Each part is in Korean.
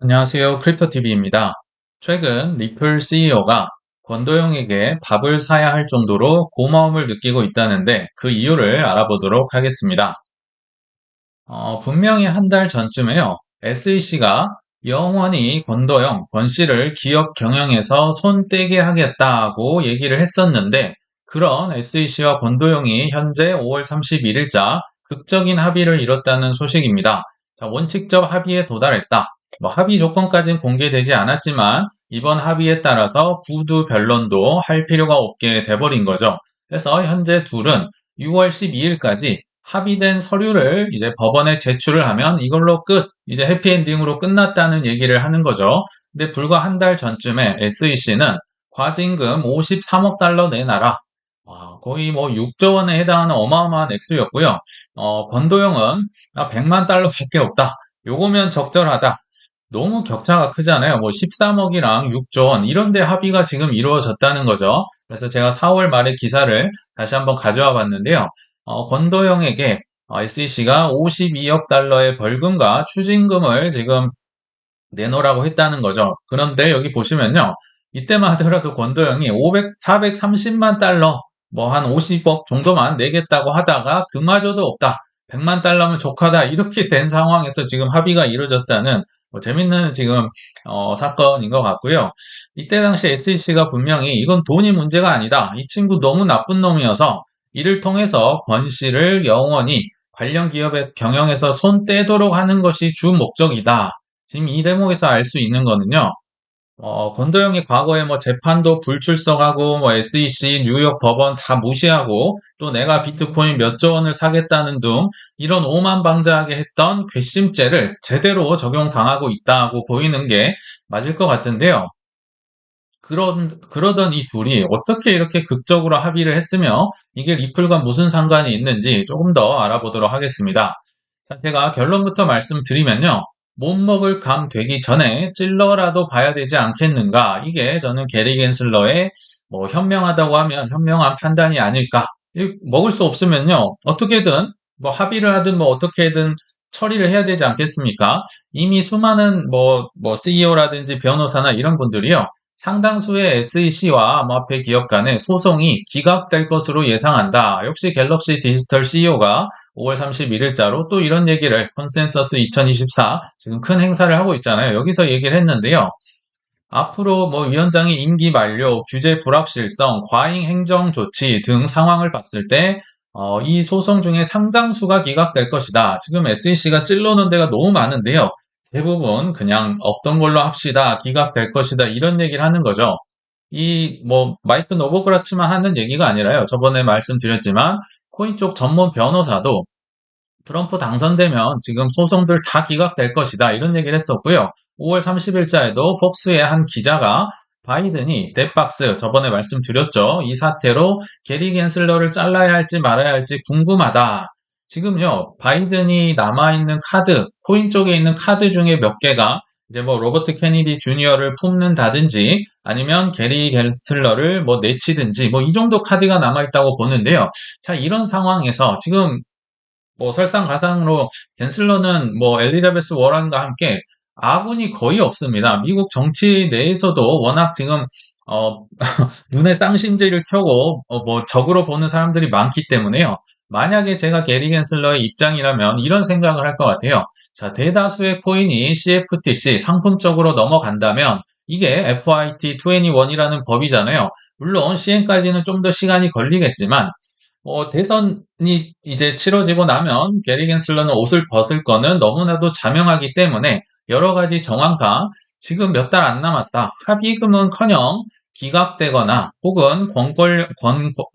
안녕하세요. 크립토TV입니다. 최근 리플 CEO가 권도영에게 밥을 사야 할 정도로 고마움을 느끼고 있다는데 그 이유를 알아보도록 하겠습니다. 분명히 한 달 전쯤에요. SEC가 영원히 권 씨를 기업 경영에서 손 떼게 하겠다고 얘기를 했었는데 그런 SEC와 권도영이 현재 5월 31일자 극적인 합의를 이뤘다는 소식입니다. 자, 원칙적 합의에 도달했다. 합의 조건까지는 공개되지 않았지만 이번 합의에 따라서 구두 변론도 할 필요가 없게 돼버린 거죠. 그래서 현재 둘은 6월 12일까지 합의된 서류를 이제 법원에 제출을 하면 이걸로 끝, 이제 해피엔딩으로 끝났다는 얘기를 하는 거죠. 근데 불과 한 달 전쯤에 SEC는 과징금 53억 달러 내놔라. 와, 거의 뭐 6조 원에 해당하는 어마어마한 액수였고요. 권도영은 100만 달러밖에 없다. 요거면 적절하다. 너무 격차가 크잖아요. 뭐 13억이랑 6조 원 이런 데 합의가 지금 이루어졌다는 거죠. 그래서 제가 4월 말에 기사를 다시 한번 가져와 봤는데요. 권도영에게 SEC가 52억 달러의 벌금과 추징금을 지금 내놓으라고 했다는 거죠. 그런데 여기 보시면요. 이때만 하더라도 권도영이 430만 달러, 뭐 한 50억 정도만 내겠다고 하다가 그마저도 없다. 100만 달러면 족하다. 이렇게 된 상황에서 지금 합의가 이루어졌다는 재밌는 지금 사건인 것 같고요. 이때 당시 SEC가 분명히 이건 돈이 문제가 아니다. 이 친구 너무 나쁜 놈이어서 이를 통해서 권 씨를 영원히 관련 기업의 경영에서 손 떼도록 하는 것이 주 목적이다. 지금 이 대목에서 알 수 있는 거는요. 권도영이 과거에 뭐 재판도 불출석하고 뭐 SEC, 뉴욕 법원 다 무시하고 또 내가 비트코인 몇 조 원을 사겠다는 등 이런 오만방자하게 했던 괘씸죄를 제대로 적용당하고 있다고 보이는 게 맞을 것 같은데요. 그러던 이 둘이 어떻게 이렇게 극적으로 합의를 했으며 이게 리플과 무슨 상관이 있는지 조금 더 알아보도록 하겠습니다. 자, 제가 결론부터 말씀드리면요. 못 먹을 감 되기 전에 찔러라도 봐야 되지 않겠는가. 이게 저는 게리 겐슬러의 뭐 현명하다고 하면 현명한 판단이 아닐까. 먹을 수 없으면요. 어떻게든 뭐 합의를 하든 뭐 어떻게든 처리를 해야 되지 않겠습니까? 이미 수많은 뭐 CEO라든지 변호사나 이런 분들이요. 상당수의 SEC와 암호화폐 기업 간의 소송이 기각될 것으로 예상한다. 역시 갤럭시 디지털 CEO가 5월 31일자로 또 이런 얘기를 컨센서스 2024 지금 큰 행사를 하고 있잖아요. 여기서 얘기를 했는데요. 앞으로 뭐 위원장의 임기 만료, 규제 불확실성, 과잉 행정 조치 등 상황을 봤을 때 이 소송 중에 상당수가 기각될 것이다. 지금 SEC가 찔러놓은 데가 너무 많은데요. 대부분 그냥 없던 걸로 합시다. 기각될 것이다. 이런 얘기를 하는 거죠. 이 뭐 마이크 노보그라츠만 하는 얘기가 아니라요. 저번에 말씀드렸지만 코인 쪽 전문 변호사도 트럼프 당선되면 지금 소송들 다 기각될 것이다. 이런 얘기를 했었고요. 5월 30일자에도 폭스의 한 기자가 바이든이 뎃박스 저번에 말씀드렸죠. 이 사태로 게리 겐슬러를 잘라야 할지 말아야 할지 궁금하다. 지금요, 바이든이 남아있는 카드, 코인 쪽에 있는 카드 중에 몇 개가 이제 뭐 로버트 케네디 주니어를 품는다든지 아니면 게리 겐슬러를 뭐 내치든지 뭐 이 정도 카드가 남아있다고 보는데요. 자, 이런 상황에서 지금 뭐 설상가상으로 갠슬러는 뭐 엘리자베스 워런과 함께 아군이 거의 없습니다. 미국 정치 내에서도 워낙 지금 어, 눈에 쌍심지를 켜고 뭐 적으로 보는 사람들이 많기 때문에요. 만약에 제가 게리 갠슬러의 입장이라면 이런 생각을 할 것 같아요. 자, 대다수의 코인이 CFTC 상품적으로 넘어간다면 이게 FIT21이라는 법이잖아요. 물론 시행까지는 좀 더 시간이 걸리겠지만 대선이 이제 치러지고 나면 게리 겐슬러는 옷을 벗을 거는 너무나도 자명하기 때문에 여러 가지 정황상 지금 몇 달 안 남았다. 합의금은커녕 기각되거나 혹은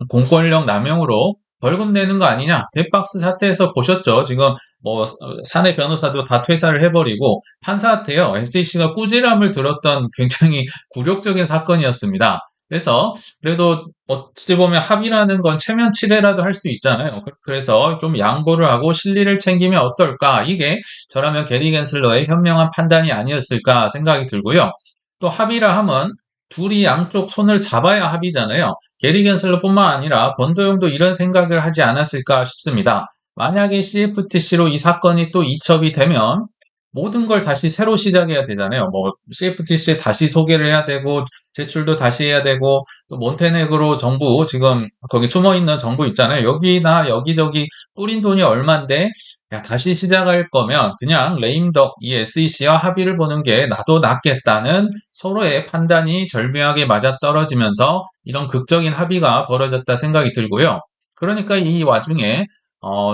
공권력 남용으로 벌금 내는 거 아니냐. 뎃박스 사태에서 보셨죠? 지금 뭐 사내 변호사도 다 퇴사를 해버리고 판사한테요. SEC가 꾸지람을 들었던 굉장히 굴욕적인 사건이었습니다. 그래서 그래도 어찌 보면 합의라는 건 체면치레라도 할 수 있잖아요. 그래서 좀 양보를 하고 실리를 챙기면 어떨까? 이게 저라면 게리 겐슬러의 현명한 판단이 아니었을까 생각이 들고요. 또 합의라 함은 둘이 양쪽 손을 잡아야 합의잖아요. 게리 겐슬러뿐만 아니라 권도영도 이런 생각을 하지 않았을까 싶습니다. 만약에 CFTC로 이 사건이 또 이첩이 되면 모든 걸 다시 새로 시작해야 되잖아요. 뭐 CFTC에 다시 소개를 해야 되고 제출도 다시 해야 되고 또 몬테네그로 정부 지금 거기 숨어 있는 정부 있잖아요. 여기나 여기저기 뿌린 돈이 얼만데 야, 다시 시작할 거면 그냥 레임덕 이 SEC와 합의를 보는 게 나도 낫겠다는 서로의 판단이 절묘하게 맞아떨어지면서 이런 극적인 합의가 벌어졌다 생각이 들고요. 그러니까 이 와중에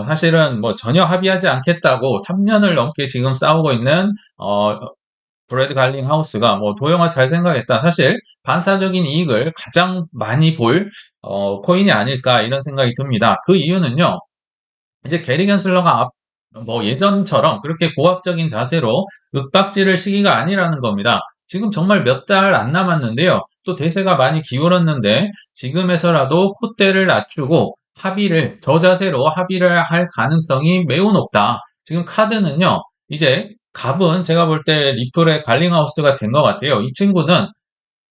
사실은 뭐 전혀 합의하지 않겠다고 3년을 넘게 지금 싸우고 있는 브래드 갈링 하우스가 뭐 도영아 잘 생각했다. 사실 반사적인 이익을 가장 많이 볼 코인이 아닐까 이런 생각이 듭니다. 그 이유는요. 이제 게리 겐슬러가 뭐 예전처럼 그렇게 고압적인 자세로 윽박지를 시기가 아니라는 겁니다. 지금 정말 몇 달 안 남았는데요. 또 대세가 많이 기울었는데 지금에서라도 콧대를 낮추고 저자세로 합의를 할 가능성이 매우 높다. 지금 카드는요. 이제 갑은 제가 볼 때 리플의 갈링하우스가 된 것 같아요. 이 친구는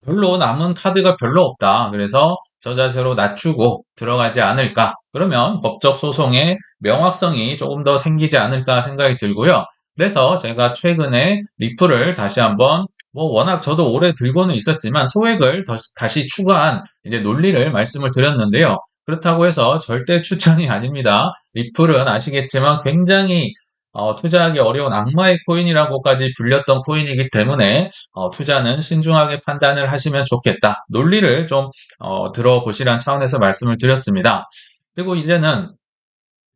별로 남은 카드가 별로 없다. 그래서 저자세로 낮추고 들어가지 않을까. 그러면 법적 소송의 명확성이 조금 더 생기지 않을까 생각이 들고요. 그래서 제가 최근에 리플을 다시 한번 뭐 워낙 저도 오래 들고는 있었지만 소액을 다시 추가한 이제 논리를 말씀을 드렸는데요. 그렇다고 해서 절대 추천이 아닙니다. 리플은 아시겠지만 굉장히 투자하기 어려운 악마의 코인이라고까지 불렸던 코인이기 때문에 투자는 신중하게 판단을 하시면 좋겠다. 논리를 좀 들어보시라는 차원에서 말씀을 드렸습니다. 그리고 이제는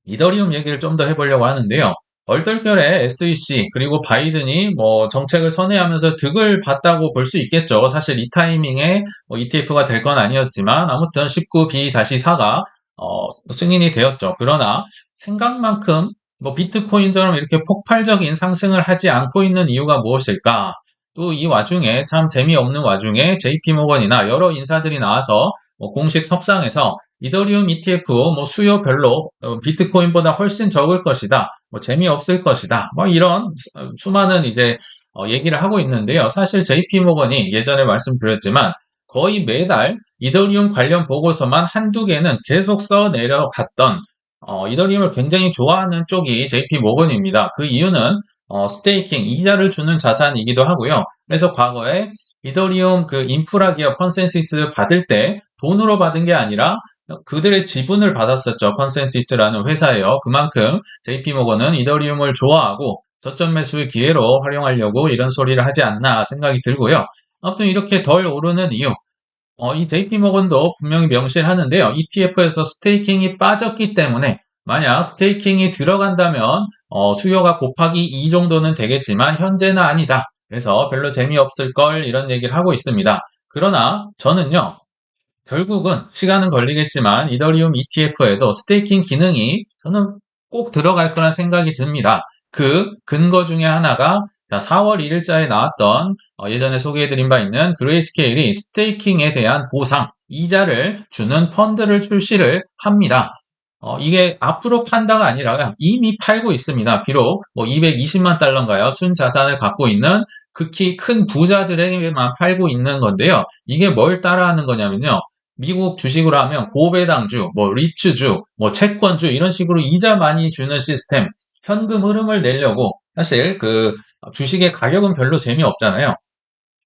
이더리움 얘기를 좀 더 해보려고 하는데요. 얼떨결에 SEC 그리고 바이든이 뭐 정책을 선회하면서 득을 봤다고 볼 수 있겠죠. 사실 이 타이밍에 ETF가 될 건 아니었지만 아무튼 19B-4가 승인이 되었죠. 그러나 생각만큼 뭐 비트코인처럼 이렇게 폭발적인 상승을 하지 않고 있는 이유가 무엇일까? 또 이 와중에 참 재미없는 와중에 JP모건이나 여러 인사들이 나와서 공식 석상에서 이더리움 ETF 뭐 수요 별로 비트코인보다 훨씬 적을 것이다. 뭐 재미없을 것이다. 뭐 이런 수많은 이제 얘기를 하고 있는데요. 사실 JP모건이 예전에 말씀드렸지만 거의 매달 이더리움 관련 보고서만 한두 개는 계속 써 내려갔던 이더리움을 굉장히 좋아하는 쪽이 JP모건입니다. 그 이유는 스테이킹, 이자를 주는 자산이기도 하고요. 그래서 과거에 이더리움 그 인프라 기업 컨센시스 받을 때 돈으로 받은 게 아니라 그들의 지분을 받았었죠. 컨센시스라는 회사예요. 그만큼 JP모건은 이더리움을 좋아하고 저점 매수의 기회로 활용하려고 이런 소리를 하지 않나 생각이 들고요. 아무튼 이렇게 덜 오르는 이유, 이 JP모건도 분명히 명시를 하는데요. ETF에서 스테이킹이 빠졌기 때문에 만약 스테이킹이 들어간다면 수요가 곱하기 2 정도는 되겠지만 현재는 아니다. 그래서 별로 재미없을 걸 이런 얘기를 하고 있습니다. 그러나 저는요. 결국은 시간은 걸리겠지만 이더리움 ETF에도 스테이킹 기능이 저는 꼭 들어갈 거란 생각이 듭니다. 그 근거 중에 하나가 4월 1일자에 나왔던 예전에 소개해드린 바 있는 그레이스케일이 스테이킹에 대한 보상, 이자를 주는 펀드를 출시를 합니다. 이게 앞으로 판다가 아니라 이미 팔고 있습니다. 비록 뭐 220만 달러인가요? 순자산을 갖고 있는 극히 큰 부자들에게만 팔고 있는 건데요. 이게 뭘 따라하는 거냐면요. 미국 주식으로 하면 고배당주, 뭐 리츠주, 뭐 채권주 이런 식으로 이자 많이 주는 시스템, 현금 흐름을 내려고 사실 그 주식의 가격은 별로 재미없잖아요.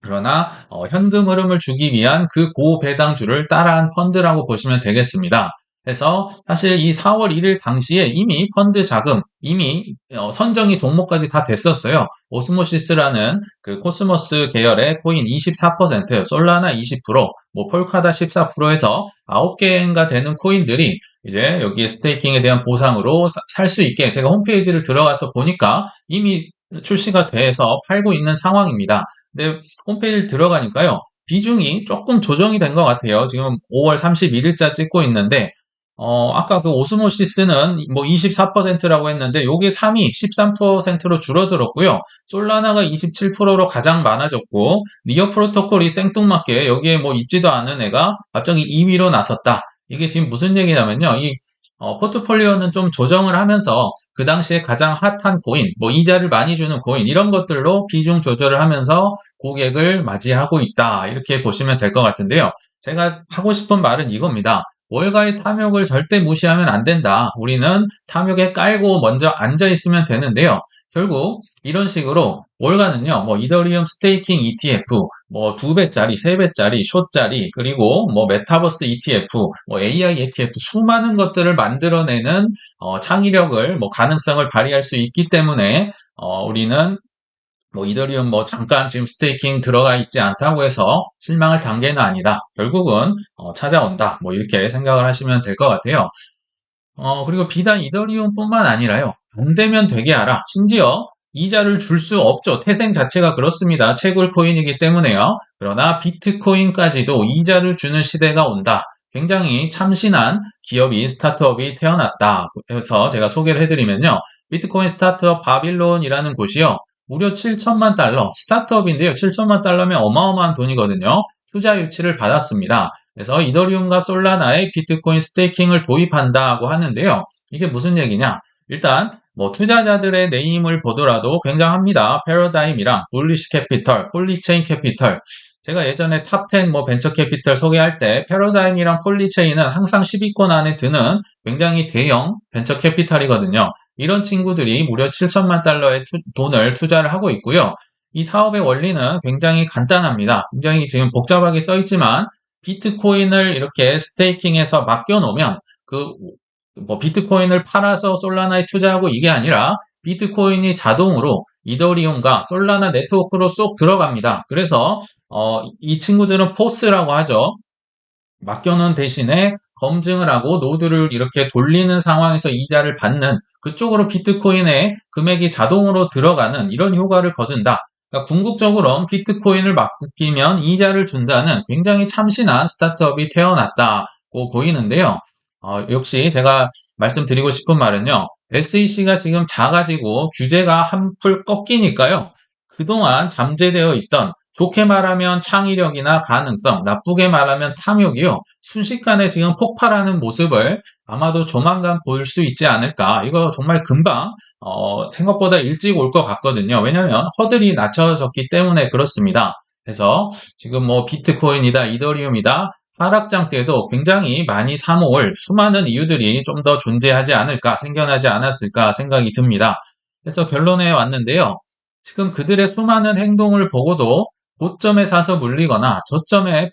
그러나 현금 흐름을 주기 위한 그 고배당주를 따라한 펀드라고 보시면 되겠습니다. 그래서 사실 이 4월 1일 당시에 이미 펀드 자금, 이미 선정이 종목까지 다 됐었어요. 오스모시스라는 그 코스모스 계열의 코인 24%, 솔라나 20%, 뭐 폴카다 14%에서 9개인가 되는 코인들이 이제 여기에 스테이킹에 대한 보상으로 살 수 있게 제가 홈페이지를 들어가서 보니까 이미 출시가 돼서 팔고 있는 상황입니다. 근데 홈페이지 들어가니까요. 비중이 조금 조정이 된 것 같아요. 지금 5월 31일자 찍고 있는데, 아까 그 오스모시스는 뭐 24%라고 했는데, 요게 3위 13%로 줄어들었고요. 솔라나가 27%로 가장 많아졌고, 니어 프로토콜이 생뚱맞게 여기에 뭐 있지도 않은 애가 갑자기 2위로 나섰다. 이게 지금 무슨 얘기냐면요. 포트폴리오는 좀 조정을 하면서 그 당시에 가장 핫한 코인, 뭐 이자를 많이 주는 코인, 이런 것들로 비중 조절을 하면서 고객을 맞이하고 있다. 이렇게 보시면 될 것 같은데요. 제가 하고 싶은 말은 이겁니다. 월가의 탐욕을 절대 무시하면 안 된다. 우리는 탐욕에 깔고 먼저 앉아 있으면 되는데요. 결국 이런 식으로 월가는요, 뭐 이더리움 스테이킹 ETF, 뭐 2배짜리, 3배짜리, 숏짜리, 그리고 뭐 메타버스 ETF, 뭐 AI ETF 수많은 것들을 만들어내는 창의력을, 뭐 가능성을 발휘할 수 있기 때문에 우리는 뭐 이더리움 뭐 잠깐 지금 스테이킹 들어가 있지 않다고 해서 실망할 단계는 아니다. 결국은 찾아온다. 뭐 이렇게 생각을 하시면 될 것 같아요. 그리고 비단 이더리움뿐만 아니라요. 안 되면 되게 하라. 심지어 이자를 줄 수 없죠. 태생 자체가 그렇습니다. 채굴 코인이기 때문에요. 그러나 비트코인까지도 이자를 주는 시대가 온다. 굉장히 참신한 기업이, 스타트업이 태어났다. 그래서 제가 소개를 해드리면요. 비트코인 스타트업 바빌론이라는 곳이요. 무려 7천만 달러, 스타트업인데요. 7천만 달러면 어마어마한 돈이거든요. 투자 유치를 받았습니다. 그래서 이더리움과 솔라나의 비트코인 스테이킹을 도입한다고 하는데요. 이게 무슨 얘기냐? 일단 뭐 투자자들의 네임을 보더라도 굉장합니다. 패러다임이랑 불리시 캐피털, 폴리체인 캐피털. 제가 예전에 탑10 뭐 벤처 캐피털 소개할 때 패러다임이랑 폴리체인은 항상 10위권 안에 드는 굉장히 대형 벤처 캐피털이거든요. 이런 친구들이 무려 7천만 달러의 돈을 투자를 하고 있고요. 이 사업의 원리는 굉장히 간단합니다. 굉장히 지금 복잡하게 써 있지만 비트코인을 이렇게 스테이킹해서 맡겨놓으면 뭐 비트코인을 팔아서 솔라나에 투자하고 이게 아니라 비트코인이 자동으로 이더리움과 솔라나 네트워크로 쏙 들어갑니다. 그래서 이 친구들은 포스라고 하죠. 맡겨놓은 대신에 검증을 하고 노드를 이렇게 돌리는 상황에서 이자를 받는 그쪽으로 비트코인의 금액이 자동으로 들어가는 이런 효과를 거둔다. 그러니까 궁극적으로 비트코인을 맡기면 이자를 준다는 굉장히 참신한 스타트업이 태어났다고 보이는데요. 역시 제가 말씀드리고 싶은 말은요. SEC가 지금 작아지고 규제가 한풀 꺾이니까요. 그동안 잠재되어 있던 좋게 말하면 창의력이나 가능성, 나쁘게 말하면 탐욕이요. 순식간에 지금 폭발하는 모습을 아마도 조만간 보일 수 있지 않을까. 이거 정말 금방 생각보다 일찍 올 것 같거든요. 왜냐하면 허들이 낮춰졌기 때문에 그렇습니다. 그래서 지금 뭐 비트코인이다, 이더리움이다, 하락장 때도 굉장히 많이 사모을 수많은 이유들이 좀 더 존재하지 않을까, 생겨나지 않았을까 생각이 듭니다. 그래서 결론에 왔는데요. 지금 그들의 수많은 행동을 보고도 고점에 사서 물리거나 저점에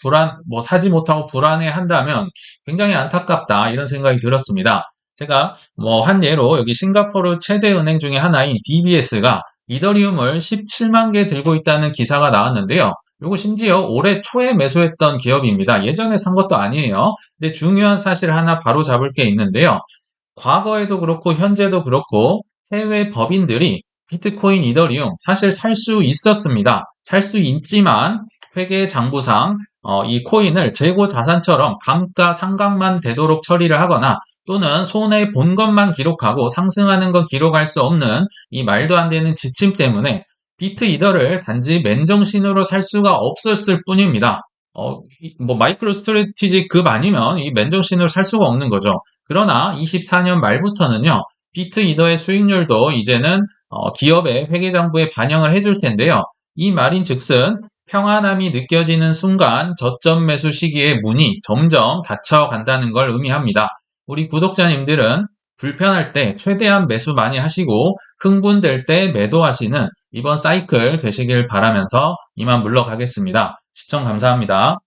뭐 사지 못하고 불안해 한다면 굉장히 안타깝다 이런 생각이 들었습니다. 제가 뭐 한 예로 여기 싱가포르 최대 은행 중에 하나인 DBS가 이더리움을 17만 개 들고 있다는 기사가 나왔는데요. 요거 심지어 올해 초에 매수했던 기업입니다. 예전에 산 것도 아니에요. 근데 중요한 사실 하나 바로 잡을 게 있는데요. 과거에도 그렇고 현재도 그렇고 해외 법인들이 비트코인, 이더리움 사실 살 수 있었습니다. 살 수 있지만 회계 장부상 이 코인을 재고 자산처럼 감가상각만 되도록 처리를 하거나 또는 손해 본 것만 기록하고 상승하는 건 기록할 수 없는 이 말도 안 되는 지침 때문에 비트 이더를 단지 맨정신으로 살 수가 없었을 뿐입니다. 뭐 마이크로 스트래티지급 아니면 이 맨정신으로 살 수가 없는 거죠. 그러나 24년 말부터는요. 비트 이더의 수익률도 이제는 기업의 회계장부에 반영을 해줄 텐데요. 이 말인즉슨 평안함이 느껴지는 순간 저점 매수 시기의 문이 점점 닫혀간다는 걸 의미합니다. 우리 구독자님들은 불편할 때 최대한 매수 많이 하시고 흥분될 때 매도하시는 이번 사이클 되시길 바라면서 이만 물러가겠습니다. 시청 감사합니다.